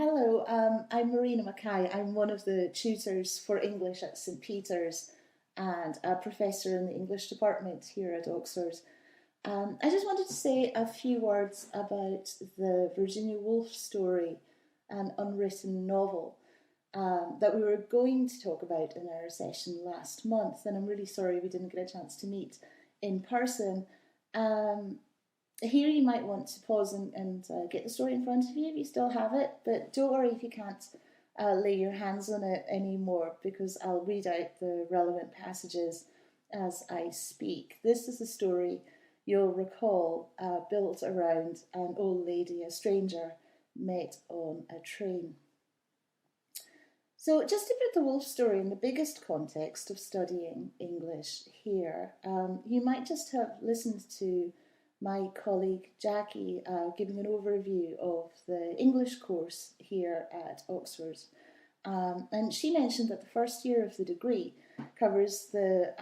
Hello, I'm Marina Mackay. I'm one of the tutors for English at St Peter's and a professor in the English department here at Oxford. I just wanted to say a few words about the Virginia Woolf story, an unwritten novel that we were going to talk about in our session last month, and I'm really sorry we didn't get a chance to meet in person. Um, Here you might want to pause and get the story in front of you if you still have it, but don't worry if you can't lay your hands on it anymore because I'll read out the relevant passages as I speak. This is a story you'll recall built around an old lady, a stranger, met on a train. So, just to put the Woolf story in the biggest context of studying English here, you might just have listened to my colleague Jackie giving an overview of the English course here at Oxford. And she mentioned that the first year of the degree covers the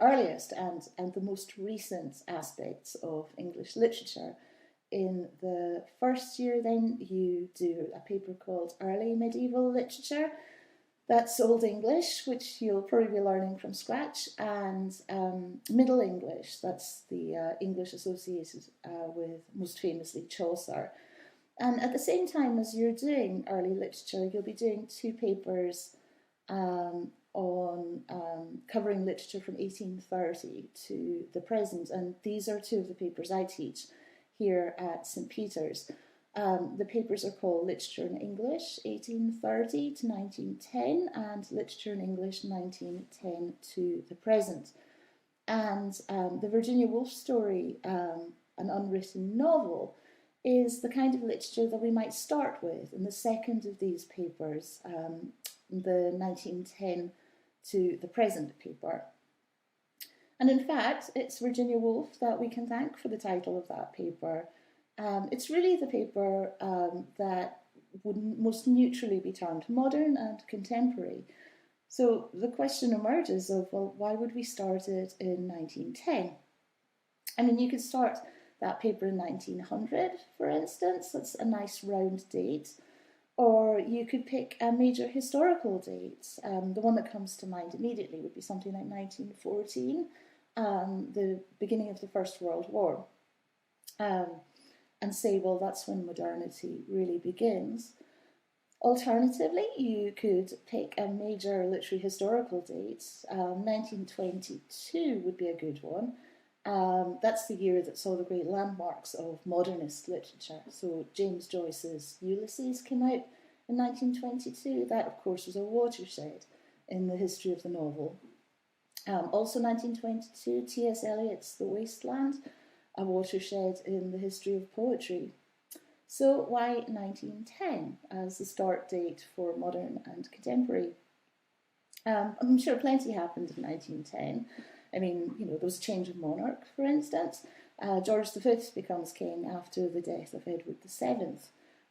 earliest and the most recent aspects of English literature. In the first year, then, you do a paper called Early Medieval Literature. That's Old English, which you'll probably be learning from scratch, and Middle English, that's the English associated with, most famously, Chaucer. And at the same time as you're doing early literature, you'll be doing two papers on covering literature from 1830 to the present, and these are two of the papers I teach here at St Peter's. The papers are called Literature in English, 1830 to 1910, and Literature in English, 1910 to the present. And the Virginia Woolf story, an unwritten novel, is the kind of literature that we might start with in the second of these papers, the 1910 to the present paper. And in fact, it's Virginia Woolf that we can thank for the title of that paper. It's really the paper that would most neutrally be termed modern and contemporary. So the question emerges of, well, why would we start it in 1910? I mean, you could start that paper in 1900, for instance. That's a nice round date. Or you could pick a major historical date. The one that comes to mind immediately would be something like 1914, the beginning of the First World War. And say, well, that's when modernity really begins. Alternatively, you could pick a major literary historical date. 1922 would be a good one. That's the year that saw the great landmarks of modernist literature. So James Joyce's Ulysses came out in 1922. That, of course, was a watershed in the history of the novel. Also 1922, T.S. Eliot's The Waste Land, a watershed in the history of poetry. So why 1910 as the start date for modern and contemporary? I'm sure plenty happened in 1910. I mean, there was a change of monarch, for instance. George V becomes king after the death of Edward VII.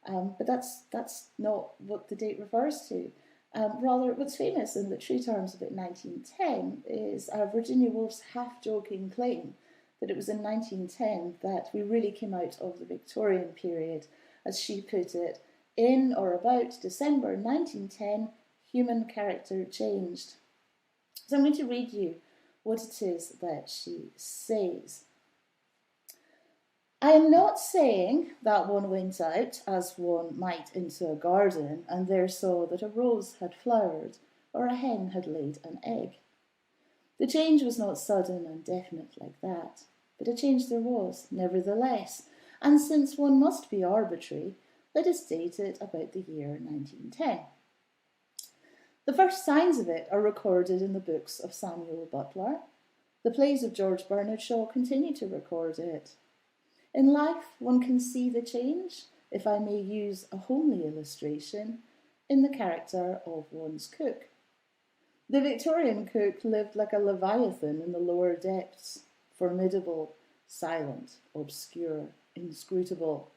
But that's not what the date refers to. Rather, what's famous in literary terms about 1910 is Virginia Woolf's half-joking claim that it was in 1910 that we really came out of the Victorian period. As she put it, in or about December 1910, human character changed. So I'm going to read you what it is that she says. I am not saying that one went out, as one might into a garden, and there saw that a rose had flowered, or a hen had laid an egg. The change was not sudden and definite like that, but a change there was, nevertheless, and since one must be arbitrary, let us date it about the year 1910. The first signs of it are recorded in the books of Samuel Butler. The plays of George Bernard Shaw continue to record it. In life, one can see the change, if I may use a homely illustration, in the character of one's cook. The Victorian cook lived like a leviathan in the lower depths, formidable, silent, obscure, inscrutable.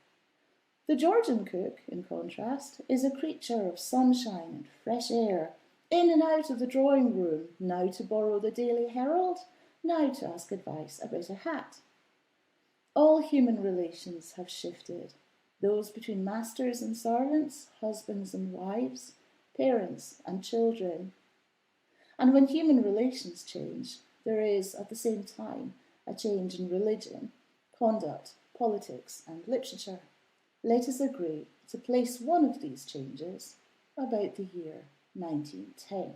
The Georgian cook, in contrast, is a creature of sunshine and fresh air, in and out of the drawing room, now to borrow the Daily Herald, now to ask advice about a hat. All human relations have shifted. those between masters and servants, husbands and wives, parents and children. And when human relations change, there is at the same time a change in religion, conduct, politics and literature. Let us agree to place one of these changes about the year 1910.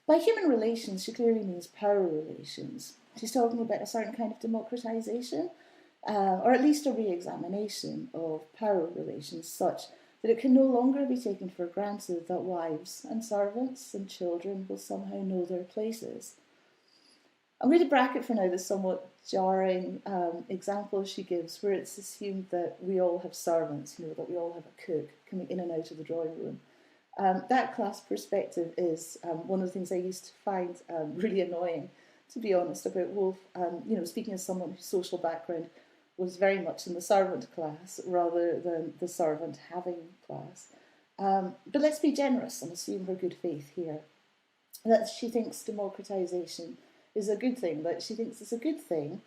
By human relations, she clearly means power relations. She's talking about a certain kind of democratisation, or at least a re-examination of power relations, such that it can no longer be taken for granted that wives and servants and children will somehow know their places. I'm going to bracket for now the somewhat jarring example she gives, where it's assumed that we all have servants, that we all have a cook coming in and out of the drawing room. That class perspective is one of the things I used to find really annoying, to be honest, about Woolf. Speaking as someone whose social background was very much in the servant class rather than the servant having class. But let's be generous and assume her good faith here, that she thinks democratisation is a good thing, that she thinks it's a good thing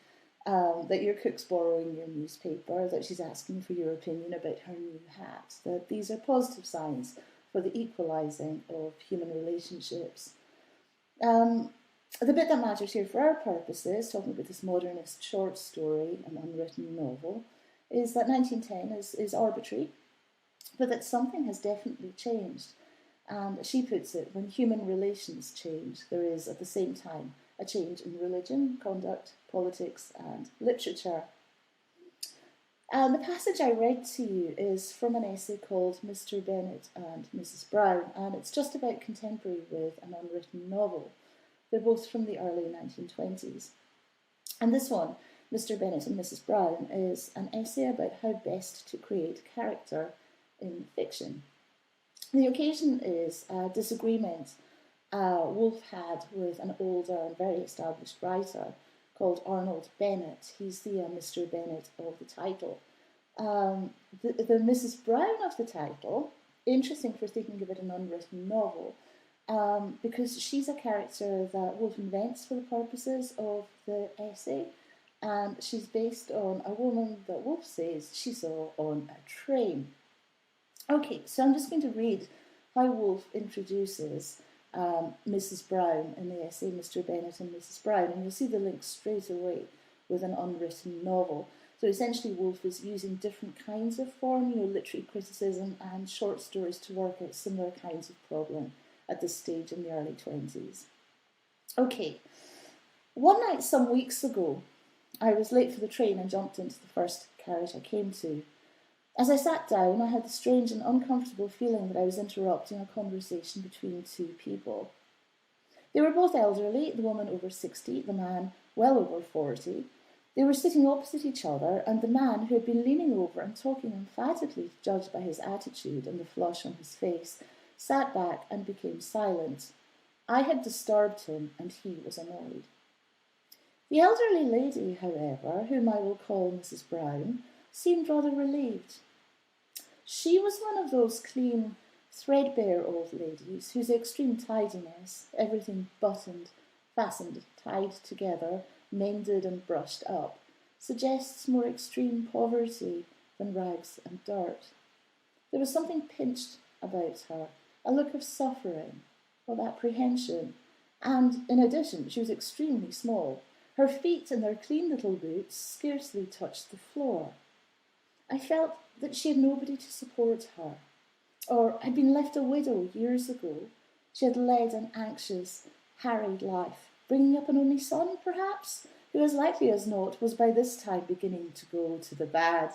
that your cook's borrowing your newspaper, that she's asking for your opinion about her new hat, that these are positive signs for the equalising of human relationships. The bit that matters here for our purposes, talking about this modernist short story, an unwritten novel, is that 1910 is arbitrary, but that something has definitely changed. And she puts it, when human relations change, there is at the same time a change in religion, conduct, politics and literature. And the passage I read to you is from an essay called Mr. Bennet and Mrs. Brown, and it's just about contemporary with an unwritten novel. They're both from the early 1920s. And this one, Mr. Bennet and Mrs. Brown, is an essay about how best to create character in fiction. The occasion is a disagreement Woolf had with an older and very established writer called Arnold Bennett. He's the Mr. Bennet of the title. The Mrs. Brown of the title, interesting for thinking about an unwritten novel, because she's a character that Woolf invents for the purposes of the essay, and she's based on a woman that Woolf says she saw on a train. Okay, so I'm just going to read how Woolf introduces Mrs. Brown in the essay Mr. Bennet and Mrs. Brown, and you'll see the link straight away with an unwritten novel. So essentially Woolf is using different kinds of form, literary criticism and short stories to work out similar kinds of problem at this stage in the early 20s. Okay, one night some weeks ago, I was late for the train and jumped into the first carriage I came to. As I sat down, I had the strange and uncomfortable feeling that I was interrupting a conversation between two people. They were both elderly, the woman over 60, the man well over 40. They were sitting opposite each other, and the man, who had been leaning over and talking emphatically, judged by his attitude and the flush on his face, sat back and became silent. I had disturbed him, and he was annoyed. The elderly lady, however, whom I will call Mrs. Brown, seemed rather relieved. She was one of those clean, threadbare old ladies whose extreme tidiness, everything buttoned, fastened, tied together, mended and brushed up, suggests more extreme poverty than rags and dirt. There was something pinched about her, a look of suffering, of apprehension, and, in addition, she was extremely small. Her feet in their clean little boots scarcely touched the floor. I felt that she had nobody to support her, or had been left a widow years ago. She had led an anxious, harried life, bringing up an only son, perhaps, who, as likely as not, was by this time beginning to go to the bad.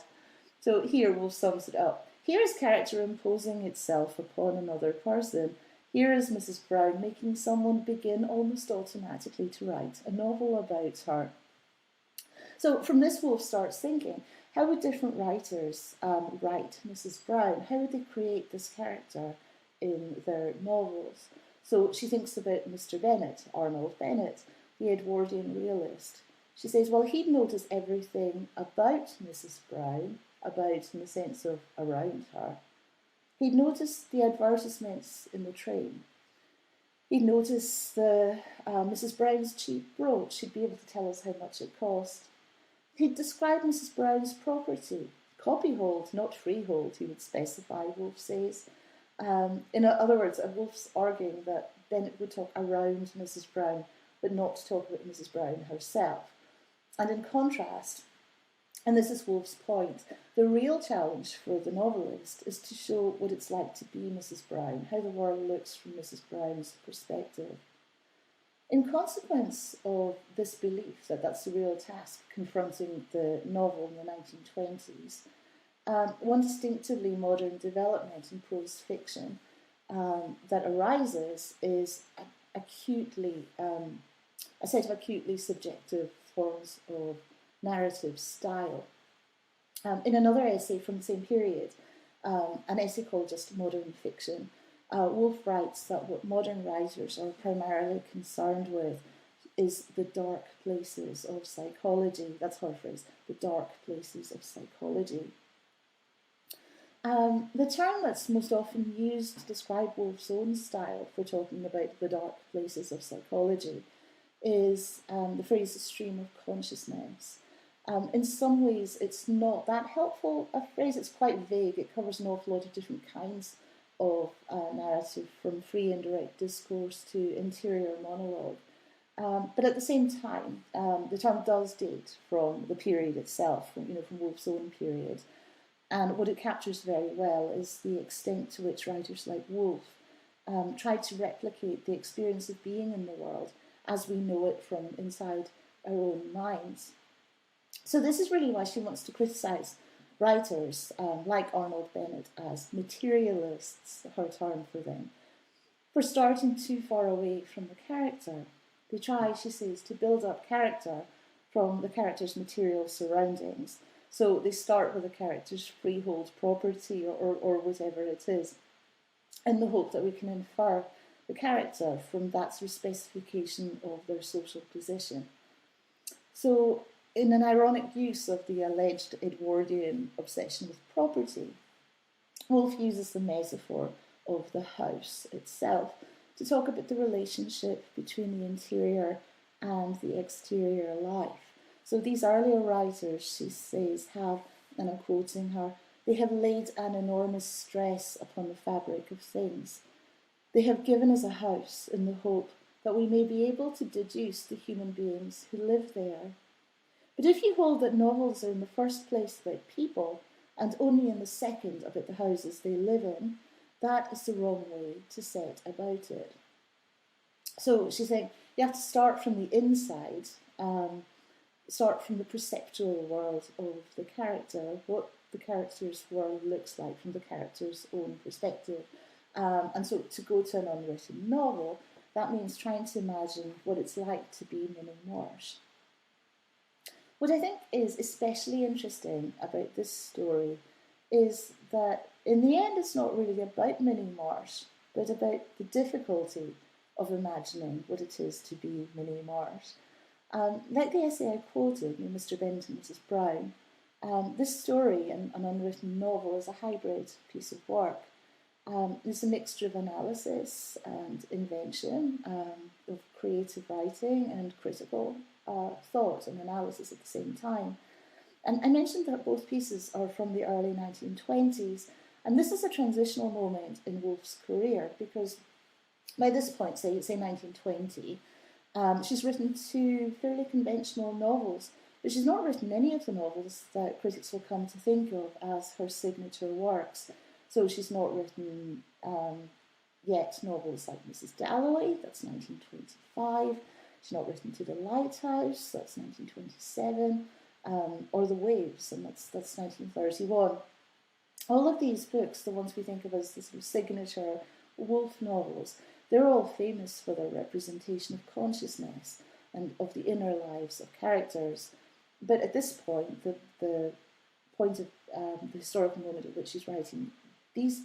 So here Woolf sums it up. Here is character imposing itself upon another person. Here is Mrs. Brown making someone begin almost automatically to write a novel about her. So from this, Woolf starts thinking, how would different writers write Mrs. Brown? How would they create this character in their novels? So she thinks about Mr. Bennet, Arnold Bennett, the Edwardian realist. She says, well, he'd notice everything about Mrs. Brown, about in the sense of around her. He'd notice the advertisements in the train. He'd notice the Mrs. Brown's cheap brooch. He'd be able to tell us how much it cost. He'd describe Mrs. Brown's property, copyhold, not freehold, he would specify, Woolf says. In other words, Woolf's arguing that Bennet would talk around Mrs. Brown, but not talk about Mrs. Brown herself. And in contrast, and this is Woolf's point, the real challenge for the novelist is to show what it's like to be Mrs. Brown, how the world looks from Mrs. Brown's perspective. In consequence of this belief that that's the real task confronting the novel in the 1920s, one distinctively modern development in prose fiction that arises is a set of acutely subjective forms of narrative style. In another essay from the same period, an essay called just Modern Fiction, Woolf writes that what modern writers are primarily concerned with is the dark places of psychology. That's her phrase, the dark places of psychology. The term that's most often used to describe Woolf's own style for talking about the dark places of psychology is the phrase stream of consciousness. In some ways, it's not that helpful a phrase. It's quite vague. It covers an awful lot of different kinds of narrative, from free and direct discourse to interior monologue. But at the same time, the term does date from the period itself, from Woolf's own period. And what it captures very well is the extent to which writers like Woolf tried to replicate the experience of being in the world as we know it from inside our own minds. So this is really why she wants to criticise writers like Arnold Bennett as materialists, her term for them, for starting too far away from the character. They try, she says, to build up character from the character's material surroundings. So they start with a character's freehold property or whatever it is, in the hope that we can infer the character from that sort of specification of their social position. So in an ironic use of the alleged Edwardian obsession with property, Woolf uses the metaphor of the house itself to talk about the relationship between the interior and the exterior life. So these earlier writers, she says, have, and I'm quoting her, they have laid an enormous stress upon the fabric of things. They have given us a house in the hope that we may be able to deduce the human beings who live there. But if you hold that novels are in the first place about people, and only in the second about the houses they live in, that is the wrong way to set about it. So she's saying you have to start from the inside, start from the perceptual world of the character, what the character's world looks like from the character's own perspective. And so to go to an unwritten novel, that means trying to imagine what it's like to be Minnie Marsh. What I think is especially interesting about this story is that in the end it's not really about Minnie Marsh, but about the difficulty of imagining what it is to be Minnie Marsh. Like the essay I quoted, Mr. Bennet and Mrs. Brown, this story, an unwritten novel, is a hybrid piece of work. It's a mixture of analysis and invention, of creative writing and critical thought and analysis at the same time. And I mentioned that both pieces are from the early 1920s, and this is a transitional moment in Woolf's career, because by this point, say 1920, she's written two fairly conventional novels, but she's not written any of the novels that critics will come to think of as her signature works. So she's not written yet novels like Mrs. Dalloway, that's 1925. She's not written To the Lighthouse, that's 1927, or The Waves, and that's 1931. All of these books, the ones we think of as the sort of signature Woolf novels, they're all famous for their representation of consciousness and of the inner lives of characters. But at this point, the point of the historical moment at which she's writing these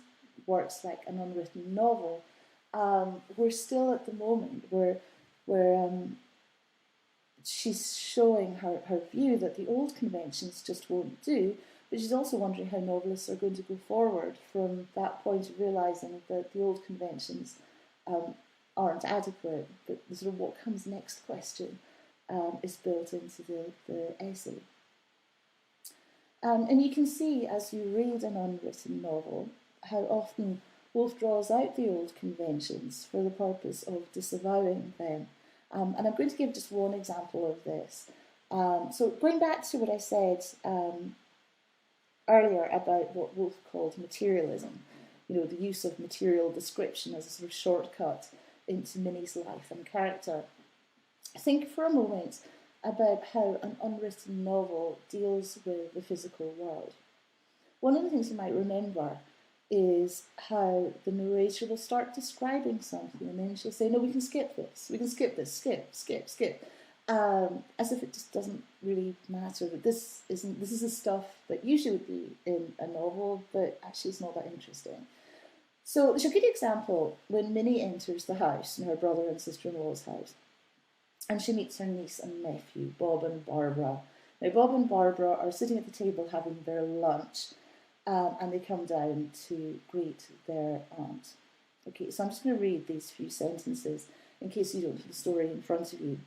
works like an unwritten novel, we're still at the moment where she's showing her view that the old conventions just won't do, but she's also wondering how novelists are going to go forward from that point of realising that the old conventions aren't adequate, but the sort of what comes next question is built into the essay. And you can see as you read an unwritten novel how often Woolf draws out the old conventions for the purpose of disavowing them. And I'm going to give just one example of this. So going back to what I said earlier about what Woolf called materialism, the use of material description as a sort of shortcut into Minnie's life and character. Think for a moment about how an unwritten novel deals with the physical world. One of the things you might remember is how the narrator will start describing something and then she'll say, no, we can skip this, skip, as if it just doesn't really matter, that this is the stuff that usually would be in a novel, but actually it's not that interesting. So it's a good example when Minnie enters the house, in her brother and sister-in-law's house, and she meets her niece and nephew, Bob and Barbara. Now, Bob and Barbara are sitting at the table having their lunch, and they come down to greet their aunt. Okay, so I'm just going to read these few sentences in case you don't have the story in front of you.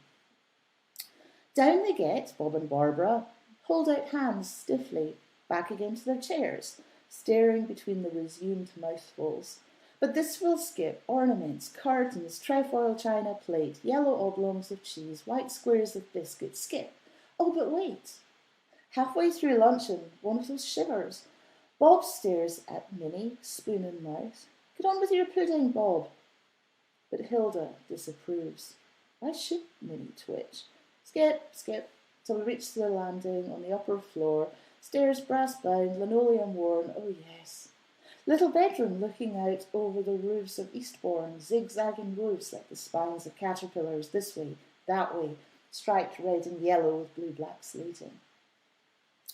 Down they get, Bob and Barbara, hold out hands stiffly, back against their chairs, staring between the resumed mouthfuls. But this will skip ornaments, curtains, trefoil china plate, yellow oblongs of cheese, white squares of biscuit. Skip. Oh, but wait. Halfway through luncheon, one of those shivers. Bob stares at Minnie, spoon in mouth. Get on with your pudding, Bob. But Hilda disapproves. Why should Minnie twitch? Skip, till we reach the landing on the upper floor. Stairs brass-bound, linoleum worn, oh yes. Little bedroom looking out over the roofs of Eastbourne, zigzagging roofs like the spines of caterpillars, this way, that way, striped red and yellow with blue-black slating.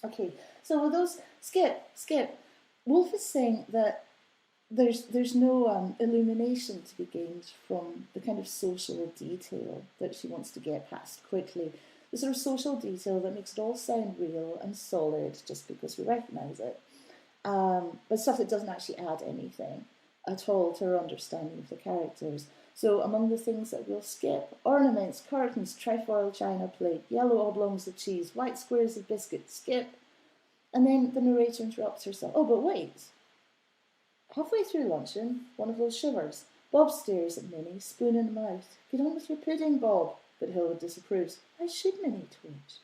Okay, so with those, skip. Woolf is saying that there's no illumination to be gained from the kind of social detail that she wants to get past quickly. The sort of social detail that makes it all sound real and solid just because we recognise it. But stuff that doesn't actually add anything at all to our understanding of the characters. So among the things that we'll skip, ornaments, curtains, trefoil china plate, yellow oblongs of cheese, white squares of biscuit, skip. And then the narrator interrupts herself. Oh, but wait. Halfway through luncheon, one of those shivers. Bob stares at Minnie, spoon in mouth. Get on with your pudding, Bob. But Hilda disapproves. Why should Minnie twitch?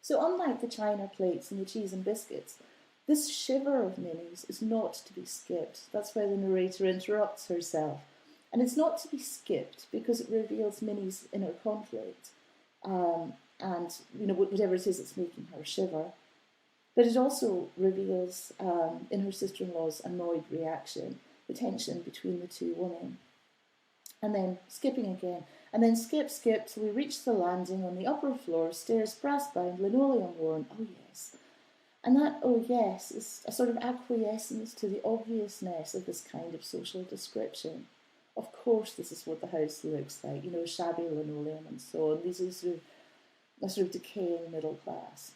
So unlike the china plates and the cheese and biscuits, this shiver of Minnie's is not to be skipped. That's why the narrator interrupts herself. And it's not to be skipped because it reveals Minnie's inner conflict and whatever it is that's making her shiver. But it also reveals, in her sister-in-law's annoyed reaction, the tension between the two women. And then skipping again. And then skip till we reach the landing on the upper floor, stairs brass-bound, linoleum worn. Oh, yes. And that, oh, yes, is a sort of acquiescence to the obviousness of this kind of social description. Of course, this is what the house looks like, shabby linoleum and so on. These are a sort of decaying middle class.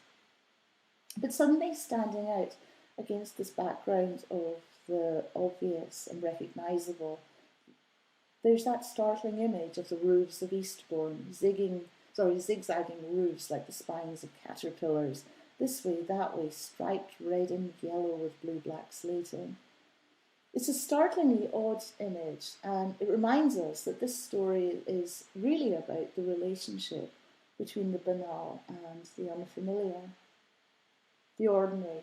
But suddenly standing out against this background of the obvious and recognisable, there's that startling image of the roofs of Eastbourne, zigzagging roofs like the spines of caterpillars, this way, that way, striped red and yellow with blue-black slating. It's a startlingly odd image, and it reminds us that this story is really about the relationship between the banal and the unfamiliar, the ordinary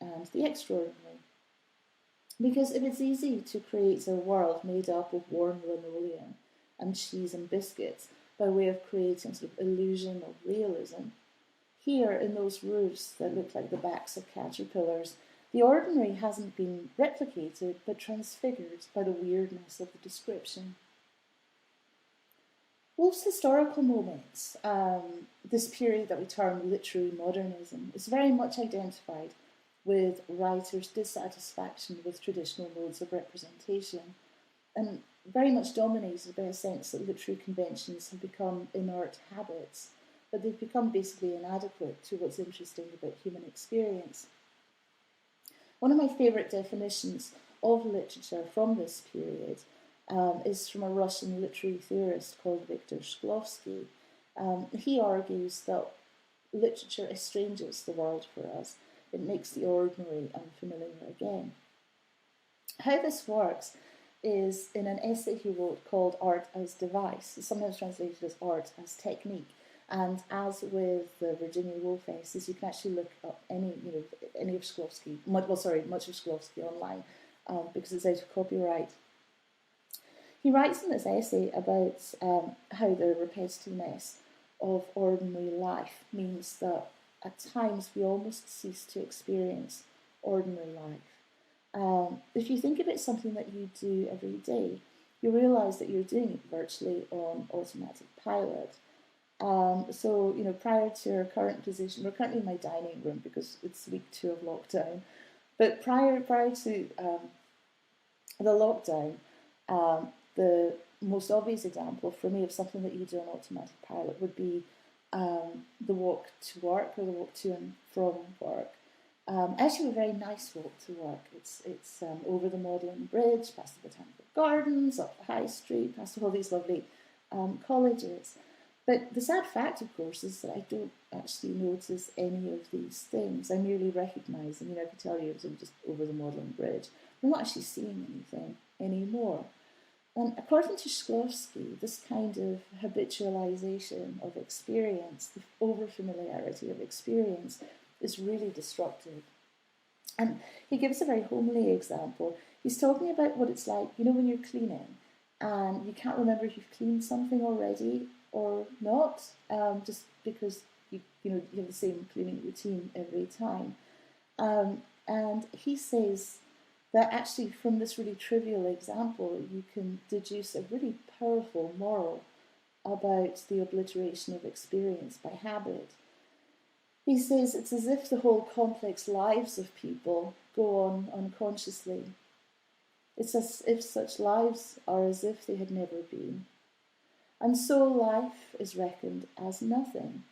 and the extraordinary. Because if it's easy to create a world made up of worn linoleum and cheese and biscuits by way of creating sort of illusion of realism, here in those roofs that look like the backs of caterpillars, the ordinary hasn't been replicated but transfigured by the weirdness of the description. Woolf's historical moments, this period that we term literary modernism, is very much identified with writers' dissatisfaction with traditional modes of representation, and very much dominated by a sense that literary conventions have become inert habits, that they've become basically inadequate to what's interesting about human experience. One of my favourite definitions of literature from this period is from a Russian literary theorist called Viktor Shklovsky. He argues that literature estranges the world for us, It makes the ordinary unfamiliar again. How this works is in an essay he wrote called Art as Device. It's sometimes translated as Art as Technique. And as with the Virginia Woolf essays, you can actually look up any of Shklovsky, much of Shklovsky online because it's out of copyright. He writes in this essay about how the repetitiveness of ordinary life means that at times we almost cease to experience ordinary life. If you think about something that you do every day, you realise that you're doing it virtually on automatic pilot. So, prior to our current position, we're currently in my dining room because it's week 2 of lockdown. But prior to the lockdown, the most obvious example for me of something that you do on automatic pilot would be the walk to work or the walk to and from work. Actually, a very nice walk to work. It's over the Magdalen Bridge, past the Botanical Gardens, up the High Street, past all these lovely colleges. But the sad fact, of course, is that I don't actually notice any of these things. I merely recognise them. I can tell you I'm just over the Magdalen Bridge. I'm not actually seeing anything anymore. And according to Shklovsky, this kind of habitualisation of experience, the over-familiarity of experience, is really destructive. And he gives a very homely example. He's talking about what it's like, when you're cleaning and you can't remember if you've cleaned something already or not, just because you have the same cleaning routine every time. And he says that actually from this really trivial example, you can deduce a really powerful moral about the obliteration of experience by habit. He says it's as if the whole complex lives of people go on unconsciously. It's as if such lives are as if they had never been. And so life is reckoned as nothing.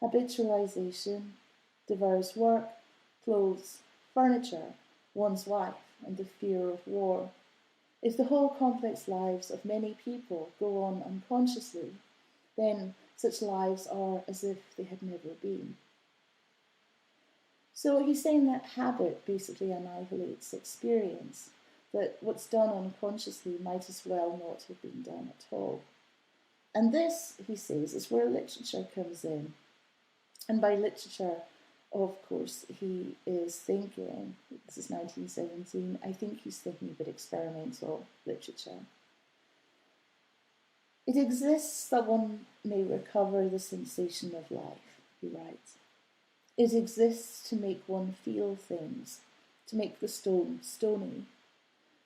Habitualisation devours work, clothes, furniture, one's wife, and the fear of war. If the whole complex lives of many people go on unconsciously, then such lives are as if they had never been. So he's saying that habit basically annihilates experience, that what's done unconsciously might as well not have been done at all. And this, he says, is where literature comes in. And by literature, of course, he is thinking, this is 1917, I think he's thinking about experimental literature. It exists that one may recover the sensation of life, he writes. It exists to make one feel things, to make the stone stony.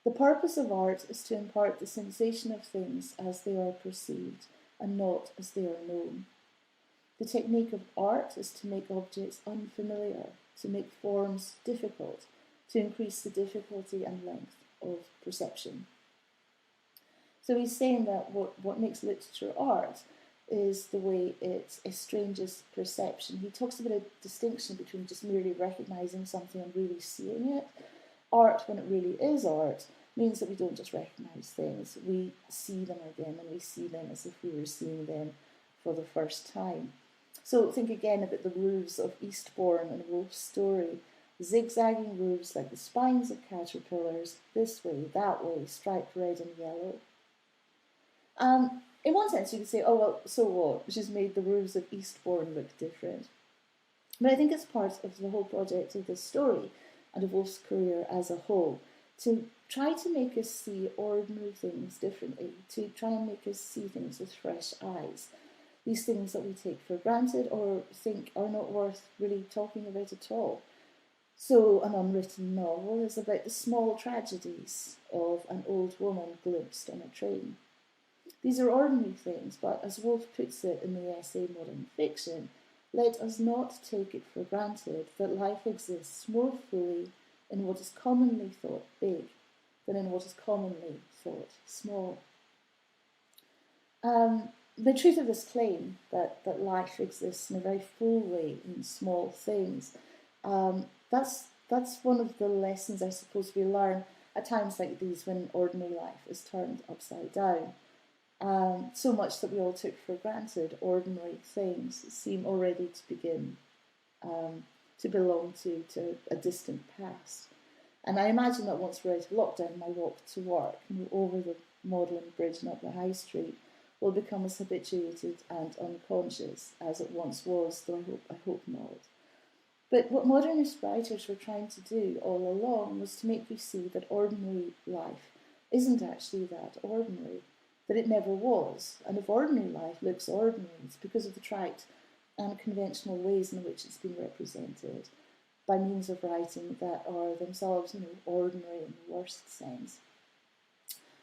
The purpose of art is to impart the sensation of things as they are perceived and not as they are known. The technique of art is to make objects unfamiliar, to make forms difficult, to increase the difficulty and length of perception. So he's saying that what makes literature art is the way it estranges perception. He talks about a distinction between just merely recognising something and really seeing it. Art, when it really is art, means that we don't just recognise things, we see them again, and we see them as if we were seeing them for the first time. So think again about the roofs of Eastbourne and Woolf's story, zigzagging roofs like the spines of caterpillars, this way, that way, striped red and yellow. In one sense, you could say, oh, well, so what? Which has made the roofs of Eastbourne look different. But I think it's part of the whole project of this story and of Woolf's career as a whole to try to make us see ordinary things differently, to try and make us see things with fresh eyes. These things that we take for granted or think are not worth really talking about at all. So an unwritten novel is about the small tragedies of an old woman glimpsed on a train. These are ordinary things, but as Woolf puts it in the essay Modern Fiction, let us not take it for granted that life exists more fully in what is commonly thought big than in what is commonly thought small. The truth of this claim that life exists in a very full way in small things, that's one of the lessons I suppose we learn at times like these when ordinary life is turned upside down. So much that we all took for granted, ordinary things seem already to begin to belong to a distant past. And I imagine that once we're out of lockdown, my walk to work over the Magdalen Bridge and up the High Street will become as habituated and unconscious as it once was, though I hope not. But what modernist writers were trying to do all along was to make you see that ordinary life isn't actually that ordinary, that it never was. And if ordinary life looks ordinary, it's because of the trite and conventional ways in which it's been represented by means of writing that are themselves, ordinary in the worst sense.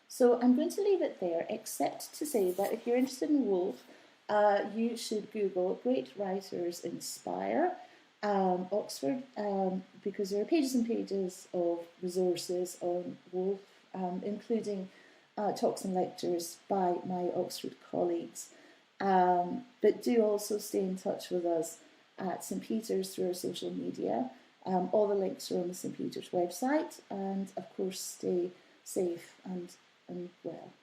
So I'm going to leave it there, except to say that if you're interested in Woolf, you should Google Great Writers Inspire Oxford, because there are pages and pages of resources on Woolf, including talks and lectures by my Oxford colleagues. But do also stay in touch with us at St Peter's through our social media. All the links are on the St Peter's website, and of course stay safe and well.